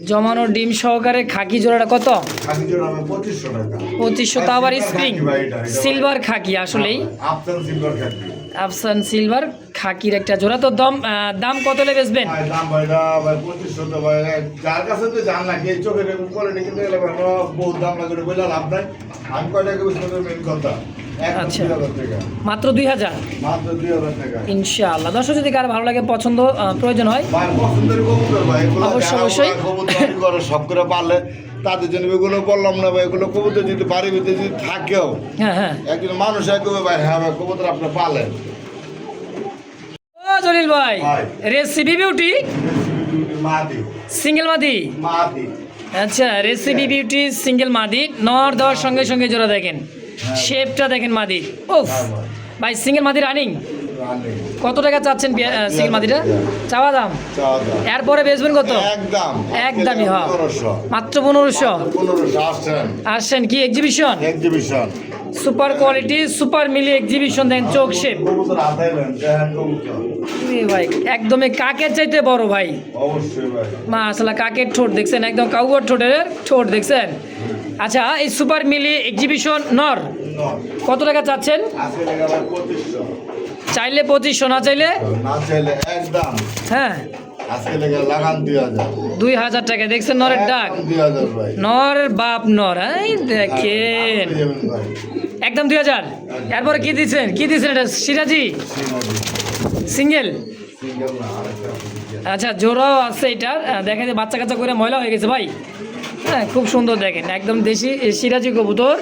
জমানো ডিম সহকারে খাকি জোড়াটা কত? খাকি জোড়া হবে 2500 টাকা। 2500, তা আবার স্প্রিং সিলভার খাকি, আসলেই আফসান সিলভার খাকি, আফসান সিলভার খাকির একটা জোড়া। তো দাম কত হলে বেচবেন? ভাই দাম ভাইরা ভাই 2500 তো ভাই, যার কাছে তো জান না কি চোখের কোয়ালিটি কিন্তু এলে ভাই বহুত দাম লাগে বলে লাভ নাই। আমি কয় টাকা বুঝতে মেন কথা, আচ্ছা। 2000 টাকা, মাত্র 2000, মাত্র 2000 টাকা ইনশাআল্লাহ। দর্শক যদি কার ভালো লাগে, পছন্দ প্রয়োজন হয়, ভাই পছন্দের কবুতর ভাই, এগুলো অবশ্যই, যারা অবশ্যই। কবুতর করে সব করে পারলে তাদের জন্য এগুলো বললাম না ভাই, এগুলো কবুতর যদি বাড়ির ভিতরে যদি থাকেও হ্যাঁ হ্যাঁ। একজন মানুষ একদম ভাই, হ্যাঁ ভাই কবুতর আপনি পালেন। ও জলিল ভাই, ভাই। রেসিপি বিউটি মাদি সিঙ্গেল মাদি। মাদি আচ্ছা, রেসিপি বিউটি সিঙ্গেল মাদি, নর দেওয়ার সঙ্গে সঙ্গে জোড়া দেখেন, শেপটা দেখেন মাদি। ওফ হ্যাঁ ভাই, ভাই, সিঙ্গেল মাদি রানিং। রানি কত টাকা চাচ্ছেন সিঙ্গেল মাদিটা? চাওয়া দাম, চাঁদা এরপরে বেচবেন কত? একদম একদমই, হ্যাঁ। 1500 মাত্র 1500। 1500 আসছেন আসছেন কি exhibition? Exhibition super quality super মিলি এক্সিবিশন দেন, চোখ শেপ। কবুতর আদাইলেন দেখেন কবুতর ভাই একদমই কাকের চাইতে বড় ভাই, অবশ্যই ভাই, মাশাআল্লাহ। কাকের ঠোঁট দেখছেন, একদম কাউয়ার ঠোঁটের ঠোঁট দেখছেন। আচ্ছা, এই সুপার মিলি এক্সিবিশন নর কত টাকা চাচ্ছেন? আজকে লেগে ভাই 2500, চাইলে 2500, না চাইলে না চাইলে একদম হ্যাঁ আজকে লেগে লাগান 2000, 2000 টাকা। দেখছেন নরের ডাক, 2000 ভাই, নর বাপ নর, এই দেখেন পেয়ে যাবেন ভাই, একদম 2000। এরপরে কি দিচ্ছেন, কি দিচ্ছেন এটা? সিরাজি সিঙ্গেল। সিঙ্গেল না আরেকটা আচ্ছা, জোড়াও আছে এটার। দেখেন যে বাচ্চা কাচ্চা করে ময়লা হয়ে গেছে ভাই। হ্যাঁ, খুব সুন্দর দেখেন, একদম দেশি সিরাজি কবুতর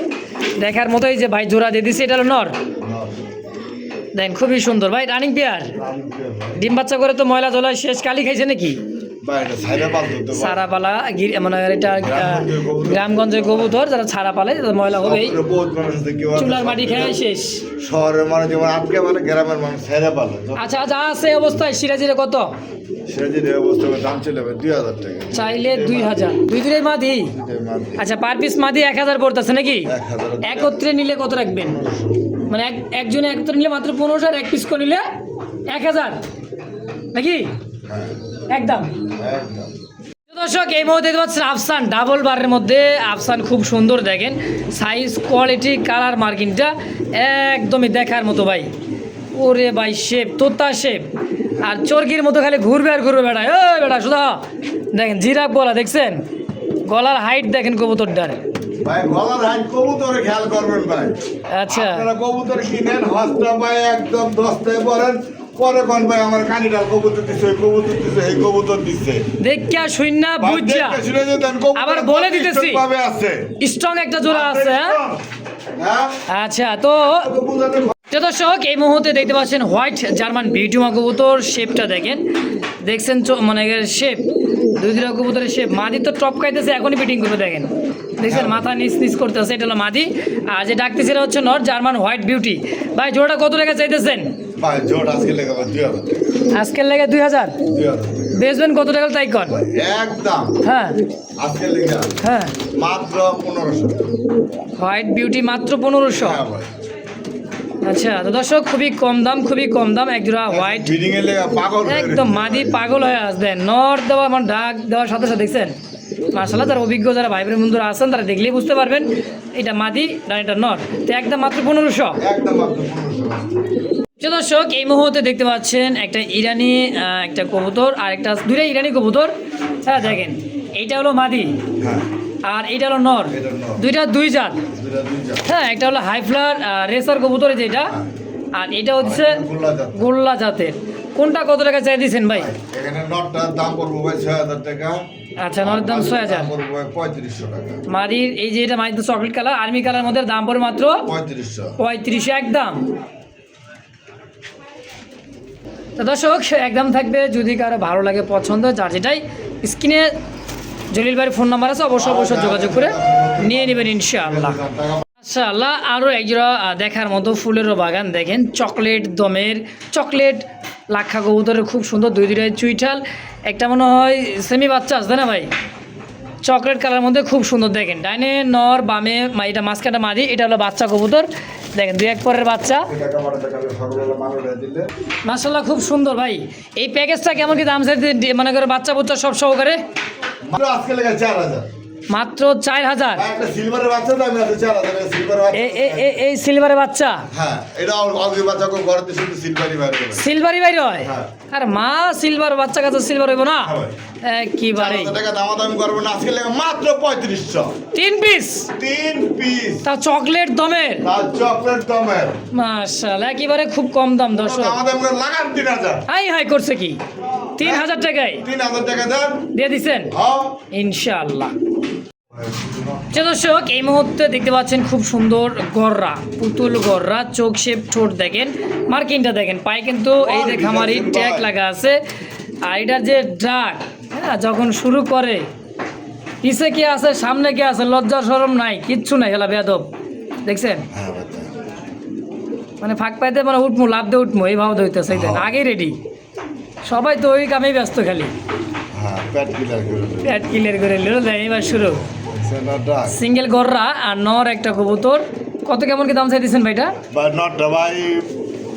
দেখার মতোই যে ভাই জোড়া দিয়ে দিচ্ছে। এটা হলো নর, দেখেন খুবই সুন্দর ভাই, রানিং পেয়ার। ডিম বাচ্চা করে তো ময়লা জলায় শেষ, কালি খাইছে নাকি? ভাই এটা ছাইরা পাল দিতে ভাই, সারাপালা মানে এটা গ্রামগঞ্জের কবুতর, যারা ছাড়া পালে তাদের ময়লা হবেই। বহুত মানুষ আছে কেউ আছে চুলার মাটি খেয়ে শেষ। শহরের মানুষ যেমন আটকে মানে গ্রামের মানুষ ছাইরা পালে, আচ্ছা, যা আছে এই অবস্থায় সিরাজিরে কত? সেটা যদি অবস্থা দাম চলে যাবে 2000 টাকা, চাইলে 2000, দুই দুই মাদি। আচ্ছা, পার পিস মাদি 1000 পড়তেছে নাকি? 1000 একত্রে নিলে কত রাখবেন? মানে একজনে একত্রে নিলে মাত্র 1500, আর এক পিস করে নিলে 1000 নাকি? হ্যাঁ একদম। একদম দর্শক, এই মুহূর্তে দেখতে পাচ্ছেন আফসান ডাবল বারের মধ্যে। আফসান খুব সুন্দর দেখেন, সাইজ কোয়ালিটি কালার মার্কিংটা একদমই দেখার মতো ভাই। ওরে ভাই, শেপ তোতা শেপ, আর চরকির মতো খালি ঘুরবে আর ঘুরবে বেড়ায়। ও বেড়া সুধা দেখেন, জিরাফ গলা দেখছেন, গলার হাইট দেখেন কবুতরটার। ভাই গলার হাইট কবুতরে খেয়াল করবেন ভাই। আচ্ছা, আপনারা কবুতর কিনেন হস্তা ভাই একদম 10টায় পরেন, পরে কোন ভাই আমার কানিডাল কবুতর দিছে, ওই কবুতর দিছে, এই কবুতর দিছে, দেখিয়া শুইনা বুঝা আবার বলে দিতেছি, ভাবে আছে স্ট্রং একটা জোড়া আছে। হ্যাঁ আচ্ছা, তো দর্শক এই মুহূর্তে দেখতে পাচ্ছেন হোয়াইট জার্মান বিউটিমা কবুতর, শেপটা দেখেন, দেখছেন মানে শেপ, দুই দুটা কবুতরের শেপ। মাদি তো টপ খাইতেছে, এখনই বিটিং করে দেখেন, দেখছেন মাথা নিচ নিচ করতেছে, এটা হলো মাদি। আর যে ডাকতেছে এটা হচ্ছে নর জার্মান হোয়াইট বিউটি। ভাই জোড়াটা কত টাকা চাইতেছেন? ভাই জোট আজকে লেগে 2000 আজকের লেগে 2000। বেচবেন কত টাকা তাই কর? একদম হ্যাঁ আজকে লেগে হ্যাঁ, মাত্র 1500, হোয়াইট বিউটি মাত্র 1500। হ্যাঁ ভাই আচ্ছা, তো দর্শক খুবই কম দাম, খুবই কম দাম। এক জোড়া হোয়াইট বিডিং এর লেগে পাগল হয়ে একদম গেছে। মাদি পাগল হয়ে আসবেন। নর দেওয়া আমার ডাক দেওয়ার সাথে সাথে দেখছেন, মার্শাল্লাহ, যারা অভিজ্ঞ যারা ভাই বোন বন্ধুরা আছেন তারা দেখলেই বুঝতে পারবেন এটা মাদি আর এটা নর। তো একদম মাত্র 1500। একদম মাত্র 1500। দর্শক এই মুহূর্তে দেখতে পাচ্ছেন একটা ইরানি একটা কবুতর, আর একটা দুইটা ইরানি কবুতর। হ্যাঁ দেখেন, এইটা হলো মাদি হ্যাঁ আর এইটা হলো নর, এটা নর। দুইটা দুই জাত। দুইটা দুইটা হ্যাঁ, একটা হলো হাই ফ্লার রেসার কবুতর যেটা, আর এটা হচ্ছে গোল্লা জাত। গোল্লা জাতের। কোনটা কত টাকা চাই দিয়েছেন ভাই? এখানে নটটার দাম পড়বো ভাই 6000 টাকা। আচ্ছা, নরের দাম 6000। দাম পড়বো ভাই 3500 টাকা। মাদির এই যে এটা মাদির চকলেট কালার আর্মি কালার মধ্যে দাম পড়ে মাত্র 3500। 3500 একদম। তো দর্শক একদম থাকবে, যদি কারো ভালো লাগে পছন্দ যার যেটাই, স্ক্রিনে জলিল ভাইয়ের ফোন নাম্বার আছে, অবশ্যই অবশ্যই যোগাযোগ করে নিয়ে নেবেন ইনশাআল্লাহ। মাশাআল্লাহ, আরও একজোড়া দেখার মতো ফুলেরও বাগান দেখেন, চকলেট দমের চকলেট লাক্ষা কবুতরের খুব সুন্দর, দুই দুইটাই চুইঠাল, একটা মনে হয় সেমি বাচ্চা আসবে না ভাই, চকলেট কালার মধ্যে খুব সুন্দর দেখেন। ডাইনে নর, বামে এটা মাঝখানটা মাদি, এটা হলো বাচ্চা কবুতর। দেখেন 2-1 পরের বাচ্চা মাশাআল্লাহ খুব সুন্দর ভাই। এই প্যাকেজটা কেমন কি দাম চাইতে মনে করে বাচ্চা বুচ্চা সব সহকারে? আজকে লেগে 4000 মাত্র 4000। একটা সিলভারের বাচ্চা দাম আছে 4000 সিলভার বাচ্চা। এই সিলভারের বাচ্চা? হ্যাঁ, এটা অলরেডি বাচ্চা কো ঘরতে শুধু সিলভারই বাইরে হবে। সিলভারই বাইরে হয়? হ্যাঁ। আর মা সিলভার বাচ্চা কাছে সিলভার হইব না? হ্যাঁ ভাই। একেবারে 4000 টাকা দামাদামি করব না, আজকে লেগে মাত্র 3500। 3 পিস? 3 পিস। তা চকলেট দমের? তার চকলেট দামের। মাশাআল্লাহ একেবারে খুব কম দাম দর্শক। দামাদামি করে লাগান 3000। হাই হাই করছে কি 3000 টাকায় 3000 টাকা দেন। দিয়ে দিছেন হ্যাঁ। ইনশাআল্লাহ। যে দর্শক এই মুহূর্তে দেখতে পাচ্ছেন খুব সুন্দর গররা, পুতুল গররা, চোখ শেপ, ঠোঁট দেখেন, মার্কিংটা দেখেন, পায়ে কিন্তু এই যে খামারি ট্যাগ লাগা আছে। আর এটার যে ডাক, হ্যাঁ যখন শুরু করে পিছে কে আছে সামনে কে আছে লজ্জা শরম নাই, কিচ্ছু নাই, হেলা বেয়াদব দেখছেন, হ্যাঁ বাচ্চা। মানে ফাঁক পাইতে মানে উঠমু লাভ দিয়ে উঠমু এই ভাবে ধরতেছে, আগে রেডি সবাই তো ওই কামেই ব্যস্ত খালি হ্যাঁ, পেট কিলার করে। প্যাট ক্লিয়ার করে নিল। এবার শুরু সেনাটা সিঙ্গেল গররা আর নর একটা কবুতর। কত কেমন কি দাম চাইতেছেন ভাইটা? বা নটটা ভাই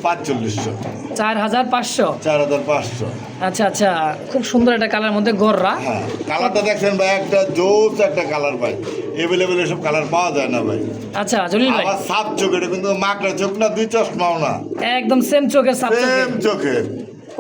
4500। 4500। 4500। আচ্ছা আচ্ছা, খুব সুন্দর একটা কালার মধ্যে গররা। হ্যাঁ, কালারটা দেখছেন ভাই, একটা জোস একটা কালার ভাই, এভেলেবেল এসব কালার পাওয়া যায় না ভাই। আচ্ছা জলিল ভাই, আবার সাপ চোখ, এটা কিন্তু মাকড়া চোখ না, 2 চশমাও না, একদম সেম চোখের সাপ চোখের। সেম চোখের।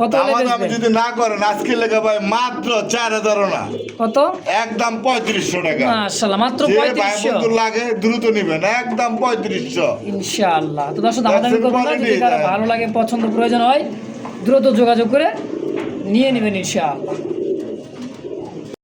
কত হলে দামাদামি বেচবেন? যদি না করেন আজকে লেগে ভাই মাত্র 4000 না, কত? একদম 3500 টাকা। মাশাআল্লাহ মাত্র যে ভাই 3500। বন্ধু লাগে দ্রুত নিবেন, একদম 3500। ইনশাআল্লাহ। তো দর্শক আমাদের That's করবো না, quality, যদি কারো হ্যাঁ। ভালো লাগে পছন্দ প্রয়োজন হয় দ্রুত যোগাযোগ করে নিয়ে নেবেন ইনশাআল্লাহ।